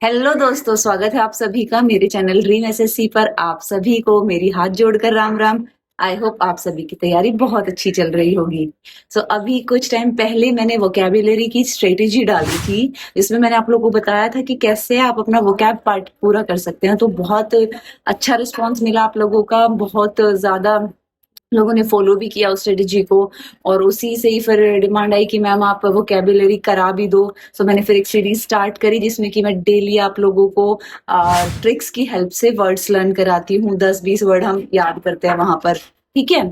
Hello दोस्तों, स्वागत है आप सभी का मेरे चैनल ड्रीम एसएससी पर। आप सभी को मेरी हाथ जोड़कर राम राम। आई होप आप सभी की तैयारी बहुत अच्छी चल रही होगी। अभी कुछ टाइम पहले मैंने वोकैबुलरी की स्ट्रेटेजी डाली थी, जिसमें मैंने आप लोगों को बताया था कि कैसे आप अपना वोकैब पार्ट पूरा कर सकते हैं। तो बहुत अच्छा रिस्पॉन्स मिला आप लोगों का, बहुत ज्यादा लोगों ने फॉलो भी किया उस स्ट्रेटेजी को। और उसी से ही फिर डिमांड आई कि मैम आप वोकैबुलरी करा भी दो। मैंने फिर एक सीरीज स्टार्ट करी, जिसमें कि मैं डेली आप लोगों को ट्रिक्स की हेल्प से वर्ड्स लर्न कराती हूँ। 10-20 वर्ड हम याद करते हैं वहां पर। ठीक है।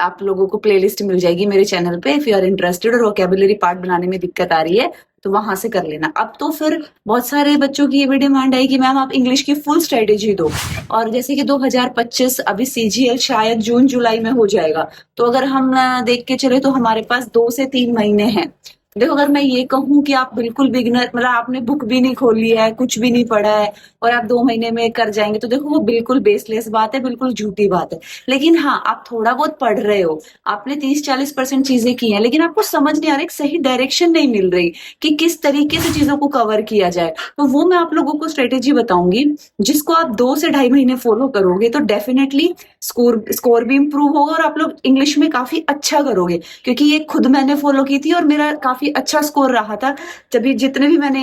आप लोगों को प्लेलिस्ट मिल जाएगी मेरे चैनल पे, इफ यू आर इंटरेस्टेड और वोकैबुलरी पार्ट बनाने में दिक्कत आ रही है तो वहां से कर लेना। अब तो फिर बहुत सारे बच्चों की ये भी डिमांड आई कि मैम आप इंग्लिश की फुल स्ट्रेटेजी दो। और जैसे कि 2025 अभी सीजीएल शायद जून जुलाई में हो जाएगा, तो अगर हम देख के चले तो हमारे पास 2 से 3 महीने हैं। देखो, अगर मैं ये कहूं कि आप बिल्कुल बिगिनर, मतलब आपने बुक भी नहीं खोली है, कुछ भी नहीं पढ़ा है, और आप 2 महीने में कर जाएंगे, तो देखो वो बिल्कुल बेसलेस बात है, बिल्कुल झूठी बात है। लेकिन हाँ, आप थोड़ा बहुत पढ़ रहे हो, आपने 30-40% चीजें की हैं, लेकिन आपको समझ नहीं आ रहा, एक सही डायरेक्शन नहीं मिल रही कि किस तरीके से चीजों को कवर किया जाए। तो वो मैं आप लोगों को स्ट्रेटेजी बताऊंगी, जिसको आप 2 से ढाई महीने फॉलो करोगे तो डेफिनेटली स्कोर स्कोर भी इंप्रूव होगा और आप लोग इंग्लिश में काफी अच्छा करोगे। क्योंकि ये खुद मैंने फॉलो की थी और मेरा काफी अच्छा स्कोर रहा था। जब भी जितने भी मैंने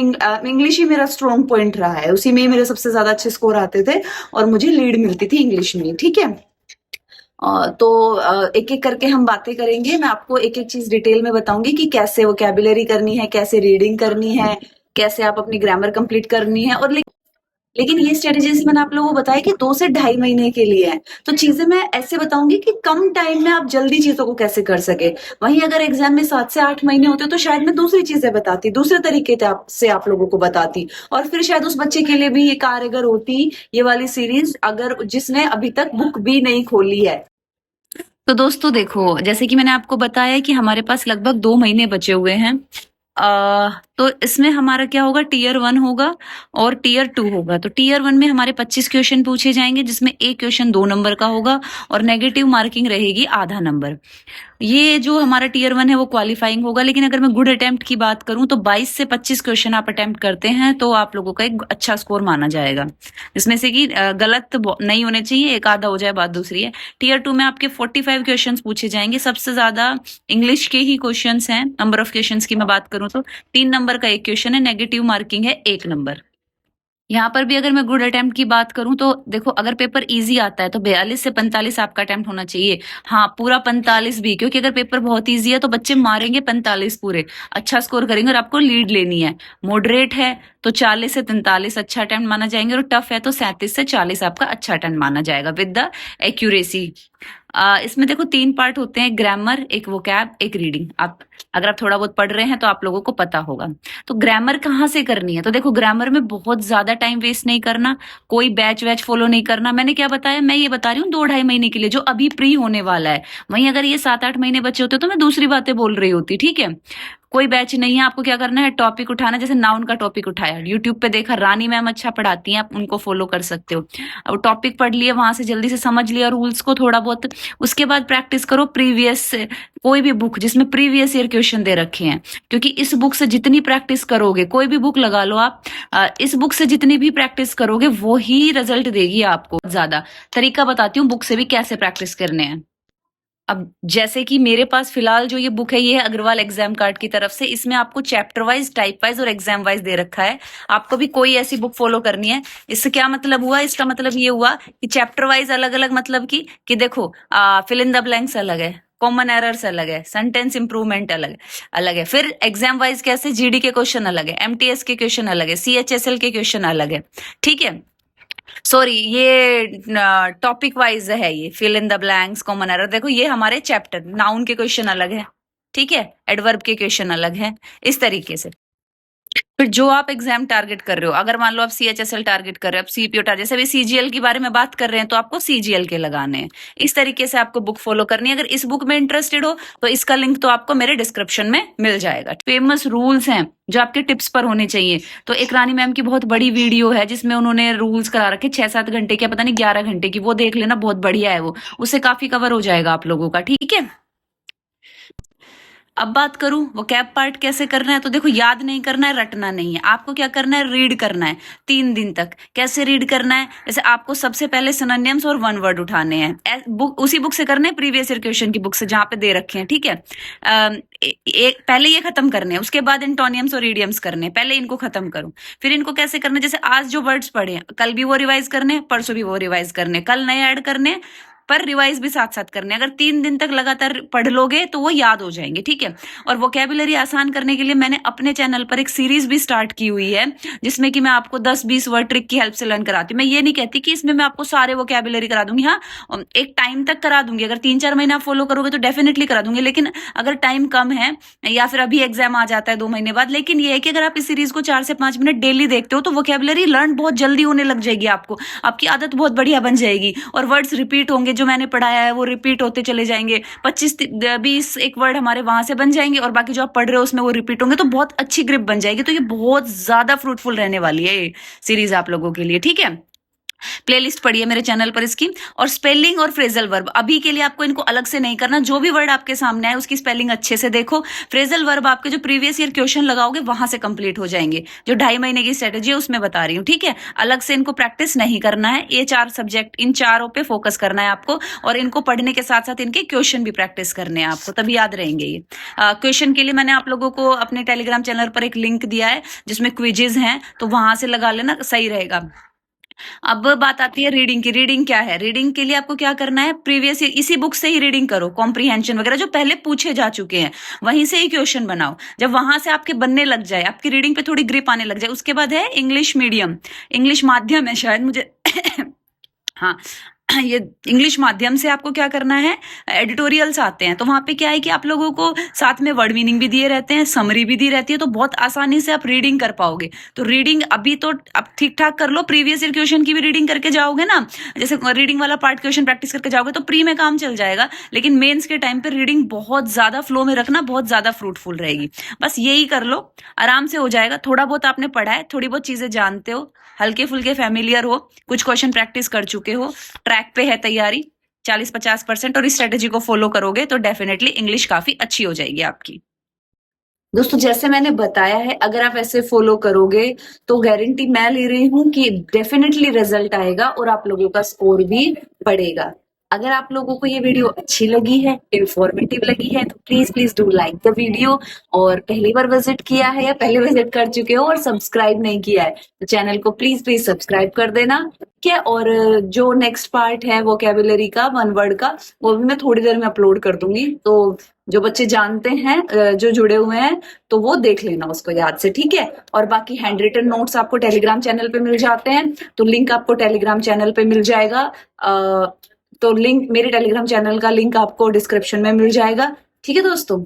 इंग्लिश ही मेरा स्ट्रॉन्ग पॉइंट रहा है, उसी में ही मेरे सबसे ज्यादा अच्छे स्कोर आते थे और मुझे लीड मिलती थी इंग्लिश में। ठीक है। तो एक एक करके हम बातें करेंगे। मैं आपको एक एक चीज डिटेल में बताऊंगी कि कैसे वोकैबुलरी करनी है, कैसे रीडिंग करनी है, कैसे आप अपनी ग्रामर कंप्लीट करनी है। और लेकिन ये स्ट्रेटेजी से मैंने आप लोगों को बताया कि 2 से ढाई महीने के लिए है। तो चीजें मैं ऐसे बताऊंगी कि कम टाइम में आप जल्दी चीजों को कैसे कर सके। वहीं अगर एग्जाम में 7 से 8 महीने होते तो शायद मैं दूसरी चीजें बताती, दूसरे तरीके से आप लोगों को बताती, और फिर शायद उस बच्चे के लिए भी ये कारगर होती ये वाली सीरीज, अगर जिसने अभी तक बुक भी नहीं खोली है। तो दोस्तों देखो, जैसे कि मैंने आपको बताया कि हमारे पास लगभग 2 महीने बचे हुए हैं। तो इसमें हमारा क्या होगा, टीयर 1 होगा और टीयर 2 होगा। तो टीयर 1 में हमारे 25 क्वेश्चन पूछे जाएंगे, जिसमें एक क्वेश्चन 2 नंबर का होगा और नेगेटिव मार्किंग रहेगी आधा नंबर। ये जो हमारा टीयर 1 है वो क्वालिफाइंग होगा। लेकिन अगर मैं गुड अटेम्प्ट की बात करूं तो 22 से 25 क्वेश्चन आप अटेम्प्ट करते हैं तो आप लोगों का एक अच्छा स्कोर माना जाएगा, जिसमें से कि गलत नहीं होने चाहिए, एक आधा हो जाए बात दूसरी है। टीयर 2 में आपके 45 क्वेश्चन पूछे जाएंगे। सबसे ज्यादा इंग्लिश के ही क्वेश्चन हैं। नंबर ऑफ क्वेश्चन की मैं बात करूं तो 3 नंबर का एक क्वेश्चन है, नेगेटिव मार्किंग है 1 नंबर। यहाँ पर भी अगर मैं गुड अटेम्प्ट की बात करूं तो देखो, अगर पेपर इजी आता है तो 42 से 45 आपका अटेम्प्ट होना चाहिए। हाँ, पूरा 45 भी, क्योंकि अगर पेपर बहुत इजी है तो बच्चे मारेंगे 45 पूरे, अच्छा स्कोर करेंगे और आपको लीड लेनी है। मॉडरेट है तो 40 से 43 अच्छा अटेम्प्ट माना जाएंगे, और टफ है तो 37 से 40 आपका अच्छा अटेम्प्ट माना जाएगा विद द एक्यूरेसी। इसमें देखो 3 पार्ट होते हैं, ग्रामर, एक वोकैब, एक रीडिंग। अगर आप थोड़ा बहुत पढ़ रहे हैं तो आप लोगों को पता होगा। तो ग्रामर कहाँ से करनी है, तो देखो ग्रामर में बहुत ज्यादा टाइम वेस्ट नहीं करना, कोई बैच वैच फॉलो नहीं करना। मैंने क्या बताया, मैं ये बता रही हूँ 2-2.5 महीने के लिए जो अभी प्री होने वाला है। वहीं अगर ये 7-8 महीने बचे होते तो मैं दूसरी बातें बोल रही होती। ठीक है। कोई बैच नहीं है, आपको क्या करना है, टॉपिक उठाना। जैसे नाउन का टॉपिक उठाया, यूट्यूब पे देखा रानी मैम अच्छा पढ़ाती हैं, आप उनको फॉलो कर सकते हो। अब टॉपिक पढ़ लिया, वहां से जल्दी से समझ लिया रूल्स को थोड़ा बहुत, उसके बाद प्रैक्टिस करो प्रीवियस कोई भी बुक जिसमें प्रीवियस ईयर क्वेश्चन दे रखे हैं। क्योंकि इस बुक से जितनी प्रैक्टिस करोगे, कोई भी बुक लगा लो आप, इस बुक से जितनी भी प्रैक्टिस करोगे वो ही रिजल्ट देगी आपको। ज्यादा तरीका बताती हूँ बुक से भी कैसे प्रैक्टिस करने हैं। अब जैसे कि मेरे पास फिलहाल जो ये बुक है, ये है अग्रवाल एग्जाम कार्ड की तरफ से। इसमें आपको चैप्टर वाइज, टाइप वाइज और एग्जाम वाइज दे रखा है। आपको भी कोई ऐसी बुक फॉलो करनी है। इससे क्या मतलब हुआ, इसका मतलब ये हुआ कि चैप्टर वाइज अलग अलग, मतलब कि देखो फिल इन द ब्लैंक्स अलग है, कॉमन एरर्स अलग है, सेंटेंस इंप्रूवमेंट अलग अलग है। फिर एग्जाम वाइज कैसे, जीडी के क्वेश्चन अलग है, एमटीएस के क्वेश्चन अलग है, सीएचएसएल के क्वेश्चन अलग है। ठीक है। सॉरी, ये टॉपिक वाइज है, ये fill in the blanks, common error. देखो ये हमारे चैप्टर, नाउन के क्वेश्चन अलग है, ठीक है, एडवर्ब के क्वेश्चन अलग है, इस तरीके से। फिर जो आप एग्जाम टारगेट कर रहे हो, अगर मान लो आप सीएचएसएल टारगेट कर रहे हो, आप सीपीओ टारगेट, जैसे भी सीजीएल के बारे में बात कर रहे हैं तो आपको सीजीएल के लगाने हैं। इस तरीके से आपको बुक फॉलो करनी है। अगर इस बुक में इंटरेस्टेड हो तो इसका लिंक तो आपको मेरे डिस्क्रिप्शन में मिल जाएगा। फेमस रूल्स हैं जो आपके टिप्स पर होने चाहिए। तो एक रानी मैम की बहुत बड़ी वीडियो है जिसमें उन्होंने रूल्स करा रखे 6-7 घंटे की, पता नहीं 11 घंटे की, वो देख लेना, बहुत बढ़िया है वो, उससे काफी कवर हो जाएगा आप लोगों का। ठीक है। अब बात करूं वो कैब पार्ट कैसे करना है, तो देखो याद नहीं करना है, रटना नहीं है, आपको क्या करना है, रीड करना है 3 दिन तक। कैसे रीड करना है, जैसे आपको सबसे पहले सिनोनिम्स और वन वर्ड उठाने हैं, उसी बुक से करने हैं, प्रीवियस ईयर क्वेश्चन की बुक से जहां पे दे रखे हैं, ठीक है। पहले ये खत्म करने हैं, उसके बाद इंटोनियम्स और इडियम्स करने हैं, पहले इनको खत्म करो। फिर इनको कैसे करना है, जैसे आज जो वर्ड्स पढ़े हैं कल भी वो रिवाइज करने हैं, परसों भी वो रिवाइज करने हैं, कल नए ऐड करने हैं, पर रिवाइज भी साथ साथ करने। अगर 3 दिन तक लगातार पढ़ लोगे तो वो याद हो जाएंगे, ठीक है। और वोकेबुलरी आसान करने के लिए मैंने अपने चैनल पर एक सीरीज भी स्टार्ट की हुई है, जिसमें कि मैं आपको 10-20 वर्ड ट्रिक की हेल्प से लर्न कराती हूँ। मैं ये नहीं कहती कि इसमें मैं आपको सारे वोकेबुलरी करा दूंगी, हाँ एक टाइम तक करा दूंगी, अगर 3-4 महीना फॉलो करोगे तो डेफिनेटली करा दूंगी। लेकिन अगर टाइम कम है या फिर अभी एग्जाम आ जाता है 2 महीने बाद, लेकिन ये है कि अगर आप इस सीरीज को 4 से 5 मिनट डेली देखते हो तो वोकेबुलरी लर्न बहुत जल्दी होने लग जाएगी, आपको आपकी आदत बहुत बढ़िया बन जाएगी, और वर्ड्स रिपीट होंगे, जो मैंने पढ़ाया है वो रिपीट होते चले जाएंगे। 25-20 एक वर्ड हमारे वहां से बन जाएंगे, और बाकी जो आप पढ़ रहे हो उसमें वो रिपीट होंगे, तो बहुत अच्छी ग्रिप बन जाएगी। तो ये बहुत ज्यादा फ्रूटफुल रहने वाली है ये सीरीज आप लोगों के लिए, ठीक है। प्लेलिस्ट पढ़िए मेरे चैनल पर इसकी। और स्पेलिंग और फ्रेजल वर्ब अभी के लिए आपको इनको अलग से नहीं करना, जो भी वर्ड आपके सामने आए उसकी स्पेलिंग अच्छे से देखो। फ्रेजल वर्ब आपके जो प्रीवियस ईयर क्वेश्चन लगाओगे वहां से कंप्लीट हो जाएंगे, जो 2.5 महीने की स्ट्रेटेजी है उसमें बता रही हूँ, ठीक है। अलग से इनको प्रैक्टिस नहीं करना है, ये 4 सब्जेक्ट, इन चारों पे फोकस करना है आपको, और इनको पढ़ने के साथ साथ इनके क्वेश्चन भी प्रैक्टिस करने हैं आपको, तभी याद रहेंगे ये। क्वेश्चन के लिए मैंने आप लोगों को अपने टेलीग्राम चैनल पर एक लिंक दिया है जिसमें क्विजेज हैं, तो वहां से लगा लेना, सही रहेगा। अब बात आती है रीडिंग की। रीडिंग क्या है, रीडिंग के लिए आपको क्या करना है, प्रीवियस ईयर इसी बुक से ही रीडिंग करो, कॉम्प्रीहेंशन वगैरह जो पहले पूछे जा चुके हैं वहीं से ही क्वेश्चन बनाओ। जब वहां से आपके बनने लग जाए, आपकी रीडिंग पे थोड़ी ग्रिप आने लग जाए, उसके बाद है इंग्लिश मीडियम, इंग्लिश माध्यम है शायद, मुझे हाँ ये इंग्लिश माध्यम से आपको क्या करना है, एडिटोरियल्स आते हैं, तो वहां पे क्या है कि आप लोगों को साथ में वर्ड मीनिंग भी दिए रहते हैं, समरी भी दी रहती है, तो बहुत आसानी से आप रीडिंग कर पाओगे। तो रीडिंग अभी तो अब ठीक ठाक कर लो, प्रीवियस ईयर क्वेश्चन की भी रीडिंग करके जाओगे ना, जैसे रीडिंग वाला पार्ट क्वेश्चन प्रैक्टिस करके जाओगे तो प्री में काम चल जाएगा, लेकिन मेंस के टाइम पे रीडिंग बहुत ज्यादा फ्लो में रखना, बहुत ज्यादा फ्रूटफुल रहेगी। बस यही कर लो, आराम से हो जाएगा। थोड़ा बहुत आपने पढ़ा है, थोड़ी बहुत चीजें जानते हो, हल्के फुल्के फैमिलियर हो, कुछ क्वेश्चन प्रैक्टिस कर चुके हो, ट्रैक पे है तैयारी 40-50%, और इस स्ट्रेटेजी को फॉलो करोगे तो डेफिनेटली इंग्लिश काफी अच्छी हो जाएगी आपकी। दोस्तों जैसे मैंने बताया है, अगर आप ऐसे फॉलो करोगे तो गारंटी मैं ले रही हूँ कि डेफिनेटली रिजल्ट आएगा और आप लोगों का स्कोर भी बढ़ेगा। अगर आप लोगों को ये वीडियो अच्छी लगी है, इंफॉर्मेटिव लगी है, तो please please do like the video. और पहली बार विजिट किया है या पहले विजिट कर चुके हो और सब्सक्राइब नहीं किया है तो चैनल को प्लीज प्लीज सब्सक्राइब कर देना, ठीक है। और जो नेक्स्ट पार्ट है वोकेबुलरी का, वन वर्ड का, वो भी मैं थोड़ी देर में अपलोड कर दूंगी, तो जो बच्चे जानते हैं, जो जुड़े हुए हैं, तो वो देख लेना उसको याद से, ठीक है। और बाकी हैंड रिटन नोट्स आपको टेलीग्राम चैनल पे मिल जाते हैं, तो लिंक आपको टेलीग्राम चैनल पे मिल जाएगा। तो लिंक, मेरे टेलीग्राम चैनल का लिंक आपको डिस्क्रिप्शन में मिल जाएगा, ठीक है दोस्तों।